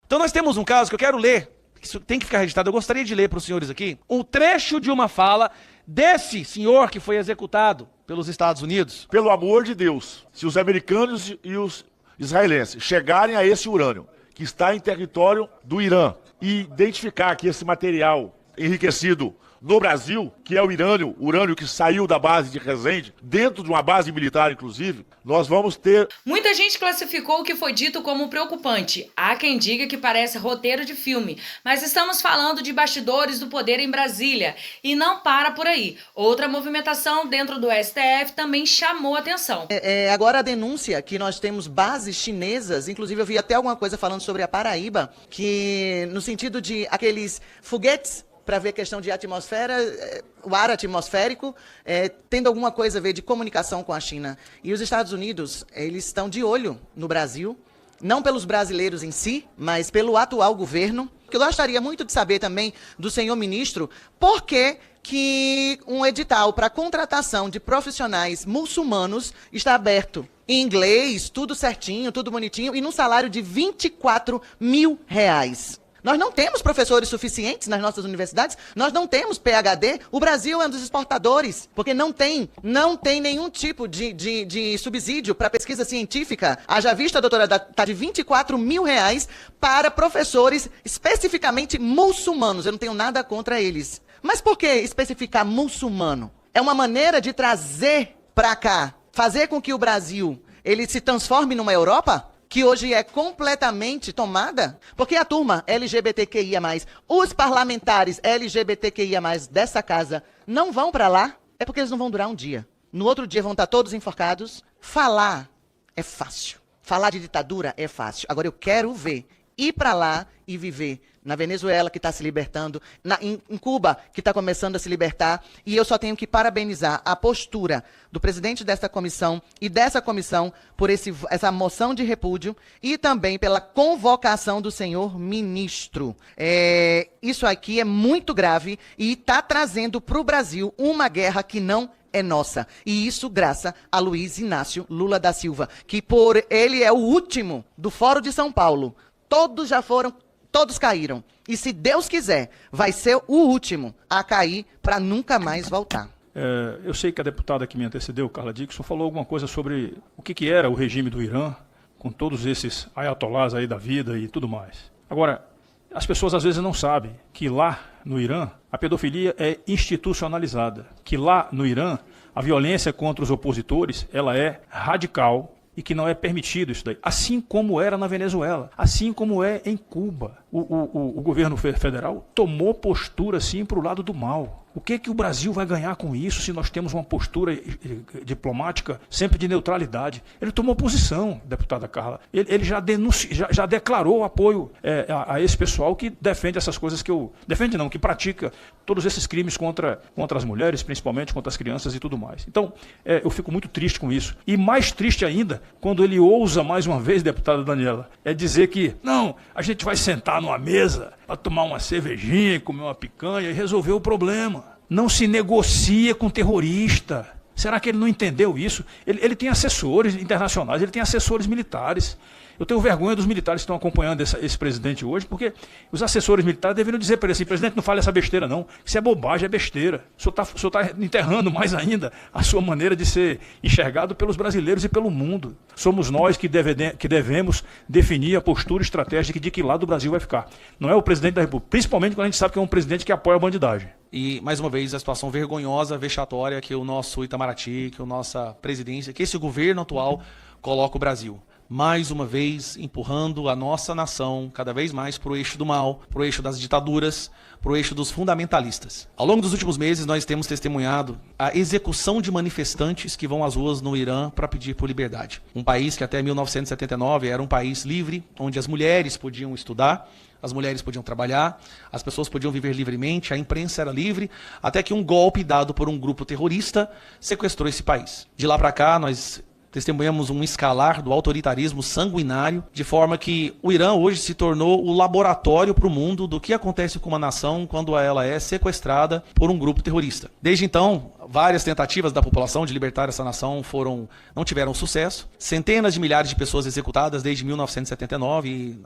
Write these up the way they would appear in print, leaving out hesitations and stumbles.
Então nós temos um caso que eu quero ler, isso tem que ficar registrado, eu gostaria de ler para os senhores aqui, um trecho de uma fala desse senhor que foi executado pelos Estados Unidos. Pelo amor de Deus, se os americanos e os israelenses chegarem a esse urânio, que está em território do Irã, e identificar que esse material enriquecido no Brasil, que é o urânio que saiu da base de Resende, dentro de uma base militar, inclusive, nós vamos ter... Muita gente classificou o que foi dito como preocupante. Há quem diga que parece roteiro de filme, mas estamos falando de bastidores do poder em Brasília. E não para por aí. Outra movimentação dentro do STF também chamou atenção. Agora a denúncia que nós temos bases chinesas, inclusive eu vi até alguma coisa falando sobre a Paraíba, que no sentido de aqueles foguetes para ver questão de atmosfera, o ar atmosférico, tendo alguma coisa a ver de comunicação com a China. E os Estados Unidos, eles estão de olho no Brasil, não pelos brasileiros em si, mas pelo atual governo. Eu gostaria muito de saber também do senhor ministro, por que um edital para contratação de profissionais muçulmanos está aberto em inglês, tudo certinho, tudo bonitinho, e num salário de R$24 mil. Nós não temos professores suficientes nas nossas universidades, nós não temos PhD, o Brasil é um dos exportadores, porque não tem nenhum tipo de subsídio para pesquisa científica. Haja vista, doutora, está de R$24 mil para professores especificamente muçulmanos. Eu não tenho nada contra eles. Mas por que especificar muçulmano? É uma maneira de trazer para cá, fazer com que o Brasil ele se transforme numa Europa? Que hoje é completamente tomada, porque a turma LGBTQIA+, os parlamentares LGBTQIA+, dessa casa, não vão para lá, é porque eles não vão durar um dia. No outro dia vão estar todos enforcados. Falar é fácil. Falar de ditadura é fácil. Agora eu quero ver ir para lá e viver na Venezuela, que está se libertando, em Cuba, que está começando a se libertar, e eu só tenho que parabenizar a postura do presidente dessa comissão e dessa comissão por essa moção de repúdio e também pela convocação do senhor ministro. Isso aqui é muito grave e está trazendo para o Brasil uma guerra que não é nossa. E isso graças a Luiz Inácio Lula da Silva, que por ele é o último do Fórum de São Paulo. Todos caíram. E se Deus quiser, vai ser o último a cair para nunca mais voltar. Eu sei que a deputada que me antecedeu, Carla Dickson, falou alguma coisa sobre o que era o regime do Irã, com todos esses ayatolás aí da vida e tudo mais. Agora, as pessoas às vezes não sabem que lá no Irã a pedofilia é institucionalizada, que lá no Irã a violência contra os opositores ela é radical, e que não é permitido isso daí. Assim como era na Venezuela, assim como é em Cuba. O governo federal tomou postura, sim, para o lado do mal. O que o Brasil vai ganhar com isso se nós temos uma postura diplomática sempre de neutralidade? Ele tomou posição, deputada Carla. Ele já declarou apoio a esse pessoal que defende essas coisas que pratica todos esses crimes contra as mulheres, principalmente contra as crianças e tudo mais. Então, eu fico muito triste com isso. E mais triste ainda, quando ele ousa mais uma vez, deputada Daniela, dizer que, não, a gente vai sentar numa mesa para tomar uma cervejinha, comer uma picanha e resolver o problema. Não se negocia com terrorista. Será que ele não entendeu isso? Ele tem assessores internacionais, ele tem assessores militares. Eu tenho vergonha dos militares que estão acompanhando esse presidente hoje, porque os assessores militares deveriam dizer para ele assim, presidente, não fale essa besteira não, isso é bobagem, é besteira. O senhor está enterrando mais ainda a sua maneira de ser enxergado pelos brasileiros e pelo mundo. Somos nós que devemos definir a postura estratégica de que lado o Brasil vai ficar. Não é o presidente da República, principalmente quando a gente sabe que é um presidente que apoia a bandidagem. E, mais uma vez, a situação vergonhosa, vexatória que o nosso Itamaraty, que a nossa presidência, que esse governo atual coloca o Brasil. Mais uma vez, empurrando a nossa nação cada vez mais para o eixo do mal, para o eixo das ditaduras, para o eixo dos fundamentalistas. Ao longo dos últimos meses, nós temos testemunhado a execução de manifestantes que vão às ruas no Irã para pedir por liberdade. Um país que até 1979 era um país livre, onde as mulheres podiam estudar, as mulheres podiam trabalhar, as pessoas podiam viver livremente, a imprensa era livre, até que um golpe dado por um grupo terrorista sequestrou esse país. De lá para cá, nós testemunhamos um escalar do autoritarismo sanguinário, de forma que o Irã hoje se tornou o laboratório para o mundo do que acontece com uma nação quando ela é sequestrada por um grupo terrorista. Desde então, várias tentativas da população de libertar essa nação não tiveram sucesso. Centenas de milhares de pessoas executadas desde 1979 e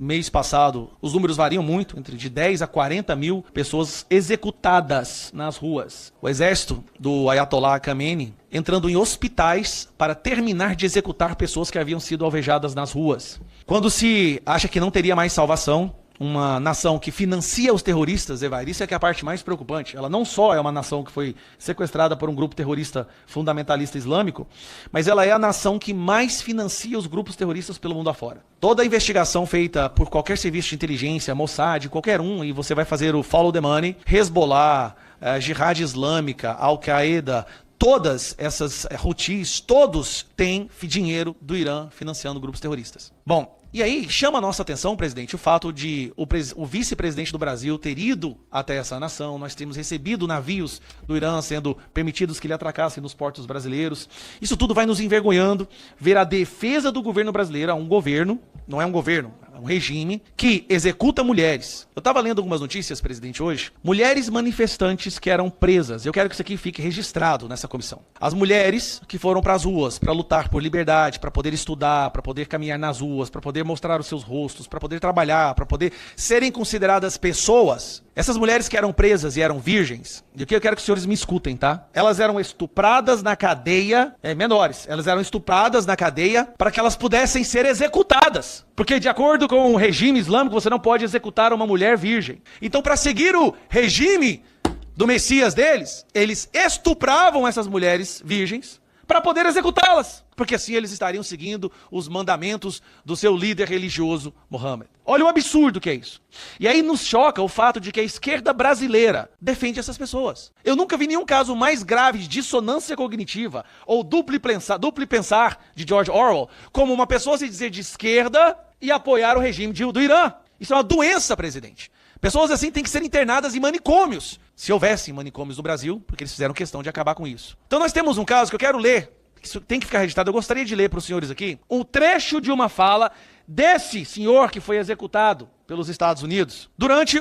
mês passado, os números variam muito, entre de 10 a 40 mil pessoas executadas nas ruas. O exército do Ayatollah Khamenei entrando em hospitais para terminar de executar pessoas que haviam sido alvejadas nas ruas. Quando se acha que não teria mais salvação, uma nação que financia os terroristas, Evair, isso é que é a parte mais preocupante. Ela não só é uma nação que foi sequestrada por um grupo terrorista fundamentalista islâmico, mas ela é a nação que mais financia os grupos terroristas pelo mundo afora. Toda a investigação feita por qualquer serviço de inteligência, Mossad, qualquer um, e você vai fazer o follow the money, Hezbollah, Jihad Islâmica, Al-Qaeda, todas essas Houthis, todos têm dinheiro do Irã financiando grupos terroristas. Bom, e aí chama a nossa atenção, presidente, o fato de o vice-presidente do Brasil ter ido até essa nação. Nós temos recebido navios do Irã sendo permitidos que ele atracassem nos portos brasileiros. Isso tudo vai nos envergonhando, ver a defesa do governo brasileiro, um governo, não é um governo, é um regime que executa mulheres. Eu estava lendo algumas notícias, presidente, hoje. Mulheres manifestantes que eram presas. Eu quero que isso aqui fique registrado nessa comissão. As mulheres que foram para as ruas para lutar por liberdade, para poder estudar, para poder caminhar nas ruas, para poder mostrar os seus rostos, para poder trabalhar, para poder serem consideradas pessoas. Essas mulheres que eram presas e eram virgens, e aqui eu quero que os senhores me escutem, tá? Elas eram estupradas na cadeia, menores, elas eram estupradas na cadeia para que elas pudessem ser executadas. Porque de acordo com o regime islâmico, você não pode executar uma mulher virgem. Então, para seguir o regime do Messias deles, eles estupravam essas mulheres virgens para poder executá-las, porque assim eles estariam seguindo os mandamentos do seu líder religioso, Mohammed. Olha o absurdo que é isso. E aí nos choca o fato de que a esquerda brasileira defende essas pessoas. Eu nunca vi nenhum caso mais grave de dissonância cognitiva ou duplo pensar de George Orwell como uma pessoa se dizer de esquerda e apoiar o regime do Irã. Isso é uma doença, presidente. Pessoas assim têm que ser internadas em manicômios, se houvessem manicômios no Brasil, porque eles fizeram questão de acabar com isso. Então nós temos um caso que eu quero ler, isso tem que ficar registrado, eu gostaria de ler para os senhores aqui, um trecho de uma fala desse senhor que foi executado pelos Estados Unidos. Durante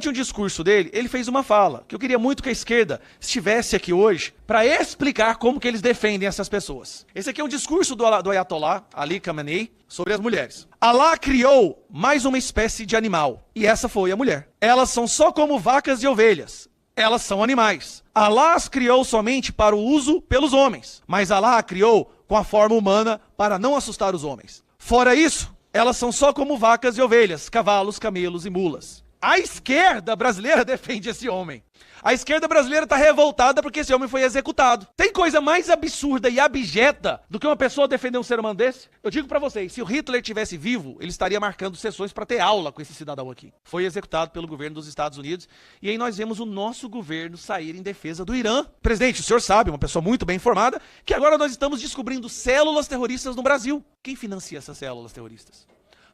um discurso dele, ele fez uma fala, que eu queria muito que a esquerda estivesse aqui hoje, para explicar como que eles defendem essas pessoas. Esse aqui é um discurso do Ayatollah Ali Khamenei sobre as mulheres. Allah criou mais uma espécie de animal, e essa foi a mulher. Elas são só como vacas e ovelhas. Elas são animais. Allah as criou somente para o uso pelos homens, mas Allah a criou com a forma humana para não assustar os homens. Fora isso, elas são só como vacas e ovelhas, cavalos, camelos e mulas. A esquerda brasileira defende esse homem. A esquerda brasileira está revoltada porque esse homem foi executado. Tem coisa mais absurda e abjeta do que uma pessoa defender um ser humano desse? Eu digo para vocês, se o Hitler tivesse vivo, ele estaria marcando sessões para ter aula com esse cidadão aqui. Foi executado pelo governo dos Estados Unidos e aí nós vemos o nosso governo sair em defesa do Irã. Presidente, o senhor sabe, uma pessoa muito bem informada, que agora nós estamos descobrindo células terroristas no Brasil. Quem financia essas células terroristas?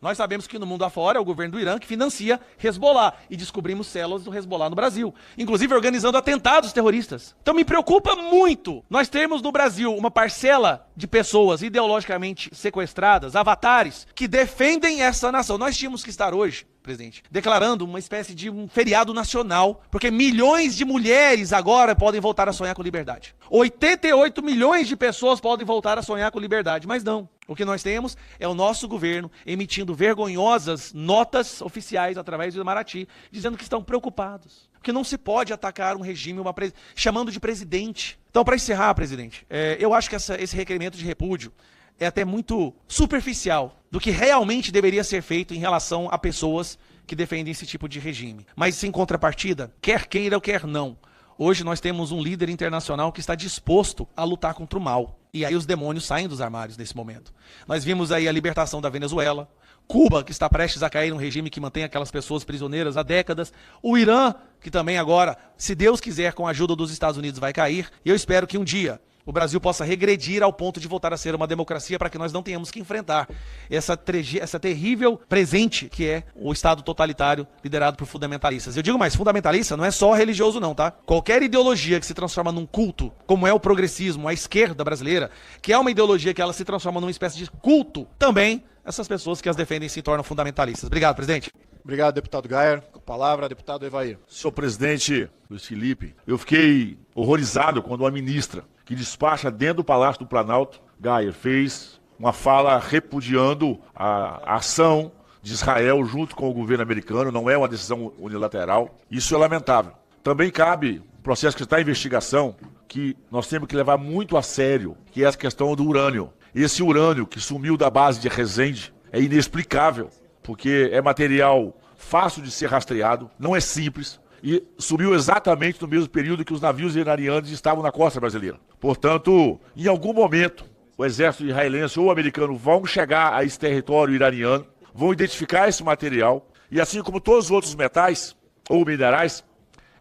Nós sabemos que no mundo afora é o governo do Irã que financia Hezbollah. E descobrimos células do Hezbollah no Brasil. Inclusive organizando atentados terroristas. Então me preocupa muito nós termos no Brasil uma parcela de pessoas ideologicamente sequestradas, avatares, que defendem essa nação. Nós tínhamos que estar hoje, presidente, declarando uma espécie de um feriado nacional, porque milhões de mulheres agora podem voltar a sonhar com liberdade. 88 milhões de pessoas podem voltar a sonhar com liberdade, mas não. O que nós temos é o nosso governo emitindo vergonhosas notas oficiais através do Itamaraty, dizendo que estão preocupados. Porque não se pode atacar um regime chamando de presidente. Então, para encerrar, presidente, eu acho que esse requerimento de repúdio é até muito superficial do que realmente deveria ser feito em relação a pessoas que defendem esse tipo de regime. Mas, em contrapartida, quer queira ou quer não, hoje nós temos um líder internacional que está disposto a lutar contra o mal. E aí os demônios saem dos armários nesse momento. Nós vimos aí a libertação da Venezuela, Cuba, que está prestes a cair num regime que mantém aquelas pessoas prisioneiras há décadas, o Irã, que também agora, se Deus quiser, com a ajuda dos Estados Unidos, vai cair. E eu espero que um dia o Brasil possa regredir ao ponto de voltar a ser uma democracia para que nós não tenhamos que enfrentar essa terrível presente que é o Estado totalitário liderado por fundamentalistas. Eu digo mais, fundamentalista não é só religioso não, tá? Qualquer ideologia que se transforma num culto, como é o progressismo, a esquerda brasileira, que é uma ideologia que ela se transforma numa espécie de culto, também essas pessoas que as defendem se tornam fundamentalistas. Obrigado, presidente. Obrigado, deputado Gayer. Com a palavra, deputado Evair. Senhor presidente Luiz Felipe, eu fiquei horrorizado quando a ministra, que despacha dentro do Palácio do Planalto, Gayer, fez uma fala repudiando a ação de Israel junto com o governo americano, não é uma decisão unilateral. Isso é lamentável. Também cabe um processo que está em investigação, que nós temos que levar muito a sério, que é essa questão do urânio. Esse urânio que sumiu da base de Resende é inexplicável, porque é material fácil de ser rastreado, não é simples, e sumiu exatamente no mesmo período que os navios iranianos estavam na costa brasileira. Portanto, em algum momento, o exército israelense ou americano vão chegar a esse território iraniano, vão identificar esse material, e assim como todos os outros metais ou minerais,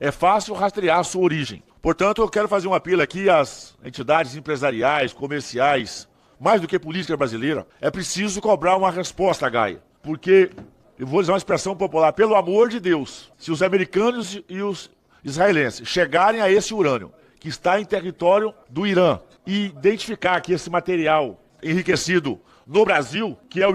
é fácil rastrear a sua origem. Portanto, eu quero fazer um apelo aqui às entidades empresariais, comerciais, mais do que política brasileira. É preciso cobrar uma resposta, Gaia, porque, eu vou usar uma expressão popular, pelo amor de Deus, se os americanos e os israelenses chegarem a esse urânio, que está em território do Irã, e identificar que esse material enriquecido no Brasil, que é o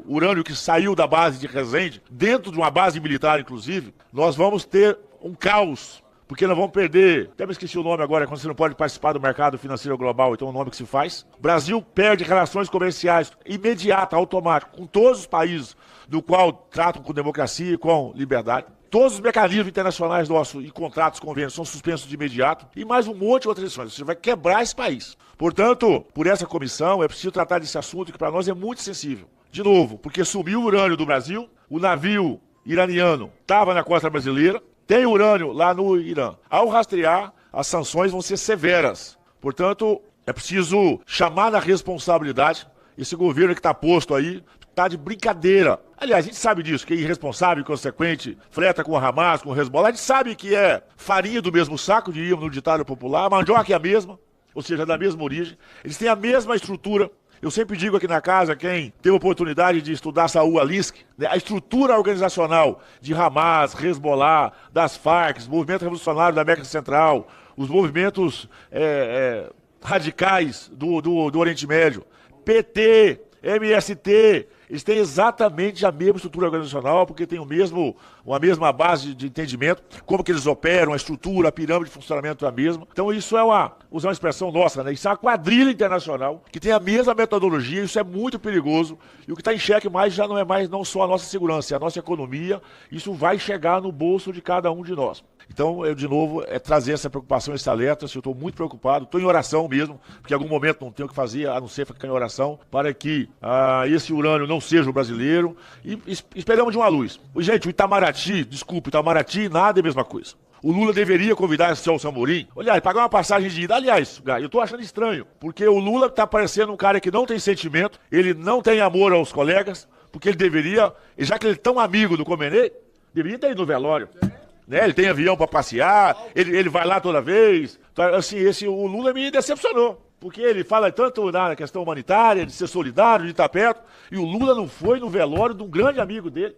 urânio que saiu da base de Resende, dentro de uma base militar, inclusive, nós vamos ter um caos, porque nós vamos perder, até me esqueci o nome agora, quando você não pode participar do mercado financeiro global, então é o nome que se faz. O Brasil perde relações comerciais imediatas, automáticas, com todos os países do qual tratam com democracia e com liberdade. Todos os mecanismos internacionais nossos e contratos, convênios são suspensos de imediato e mais um monte de outras decisões. Você vai quebrar esse país. Portanto, por essa comissão, é preciso tratar desse assunto que para nós é muito sensível. De novo, porque sumiu o urânio do Brasil, o navio iraniano estava na costa brasileira, tem urânio lá no Irã. Ao rastrear, as sanções vão ser severas. Portanto, é preciso chamar na responsabilidade esse governo que está posto aí, está de brincadeira. Aliás, a gente sabe disso, que é irresponsável, inconsequente, freta com o Hamas, com o Hezbollah. A gente sabe que é farinha do mesmo saco, diríamos no ditado popular, a mandioca é a mesma, ou seja, da mesma origem. Eles têm a mesma estrutura. Eu sempre digo aqui na casa, quem teve a oportunidade de estudar Saul Alinsky, né, a estrutura organizacional de Hamas, Hezbollah, das Farc, os movimentos revolucionários da América Central, os movimentos radicais do Oriente Médio, PT, MST, eles têm exatamente a mesma estrutura organizacional, porque tem uma mesma base de entendimento, como que eles operam, a estrutura, a pirâmide de funcionamento é a mesma. Então isso é usar uma expressão nossa, né? Isso é uma quadrilha internacional que tem a mesma metodologia, isso é muito perigoso, e o que está em xeque mais já não é mais não só a nossa segurança, é a nossa economia, isso vai chegar no bolso de cada um de nós. Então, eu, de novo, trazer essa preocupação, esse alerta. Eu estou muito preocupado, estou em oração mesmo, porque em algum momento não tenho o que fazer, a não ser ficar em oração, para que esse urânio não seja o brasileiro. E esperamos de uma luz. Gente, o Itamaraty, desculpa, Itamaraty, nada é a mesma coisa. O Lula deveria convidar esse Celso Amorim, aliás, pagar uma passagem de ida. Aliás, eu estou achando estranho, porque o Lula está parecendo um cara que não tem sentimento, ele não tem amor aos colegas, porque ele deveria, já que ele é tão amigo do Khomeini, deveria ter ido no velório. Né? Ele tem avião para passear, ele vai lá toda vez. Assim, o Lula me decepcionou, porque ele fala tanto na questão humanitária, de ser solidário, de estar perto, e o Lula não foi no velório de um grande amigo dele,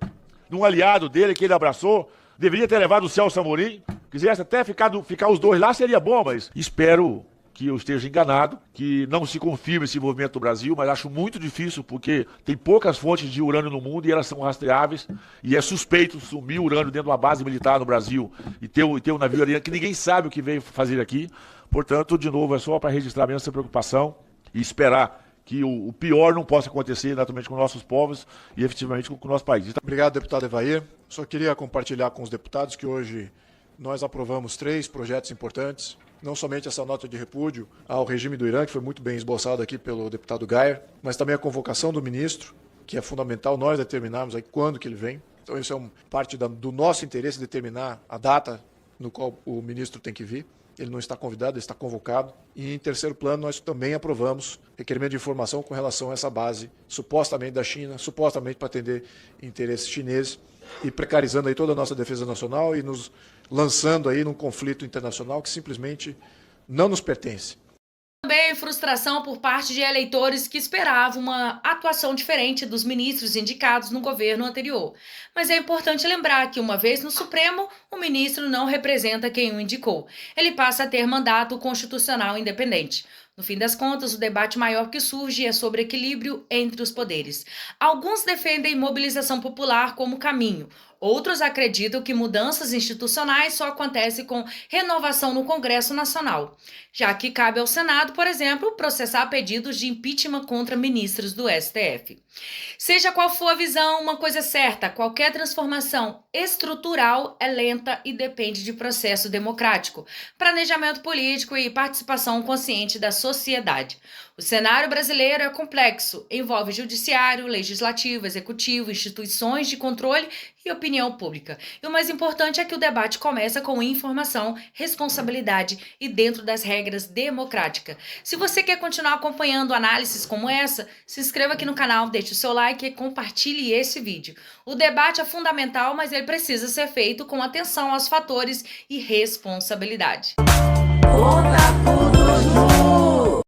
de um aliado dele que ele abraçou. Deveria ter levado o Celso Amorim, quisesse até ficar os dois lá, seria bom, mas espero que eu esteja enganado, que não se confirme esse envolvimento do Brasil, mas acho muito difícil, porque tem poucas fontes de urânio no mundo e elas são rastreáveis, e é suspeito sumir urânio dentro de uma base militar no Brasil e ter um navio iraniano que ninguém sabe o que veio fazer aqui. Portanto, de novo, é só para registrar mesmo essa preocupação e esperar que o pior não possa acontecer naturalmente com nossos povos e efetivamente com o nosso país. Obrigado, deputado Evair. Só queria compartilhar com os deputados que hoje nós aprovamos 3 projetos importantes. Não somente essa nota de repúdio ao regime do Irã, que foi muito bem esboçado aqui pelo deputado Gayer, mas também a convocação do ministro, que é fundamental nós determinarmos aí quando que ele vem. Então isso é parte do nosso interesse, determinar a data no qual o ministro tem que vir. Ele não está convidado, ele está convocado. E em terceiro plano, nós também aprovamos requerimento de informação com relação a essa base, supostamente da China, supostamente para atender interesses chineses, e precarizando aí toda a nossa defesa nacional e nos lançando aí num conflito internacional que simplesmente não nos pertence. Também frustração por parte de eleitores que esperavam uma atuação diferente dos ministros indicados no governo anterior. Mas é importante lembrar que, uma vez no Supremo, o ministro não representa quem o indicou. Ele passa a ter mandato constitucional independente. No fim das contas, o debate maior que surge é sobre equilíbrio entre os poderes. Alguns defendem mobilização popular como caminho. Outros acreditam que mudanças institucionais só acontecem com renovação no Congresso Nacional, já que cabe ao Senado, por exemplo, processar pedidos de impeachment contra ministros do STF. Seja qual for a visão, uma coisa é certa: qualquer transformação estrutural é lenta e depende de processo democrático, planejamento político e participação consciente da sociedade. O cenário brasileiro é complexo, envolve judiciário, legislativo, executivo, instituições de controle e opinião pública. E o mais importante é que o debate começa com informação, responsabilidade e dentro das regras democráticas. Se você quer continuar acompanhando análises como essa, se inscreva aqui no canal, deixe o seu like e compartilhe esse vídeo. O debate é fundamental, mas ele precisa ser feito com atenção aos fatores e responsabilidade. Conta tudo junto.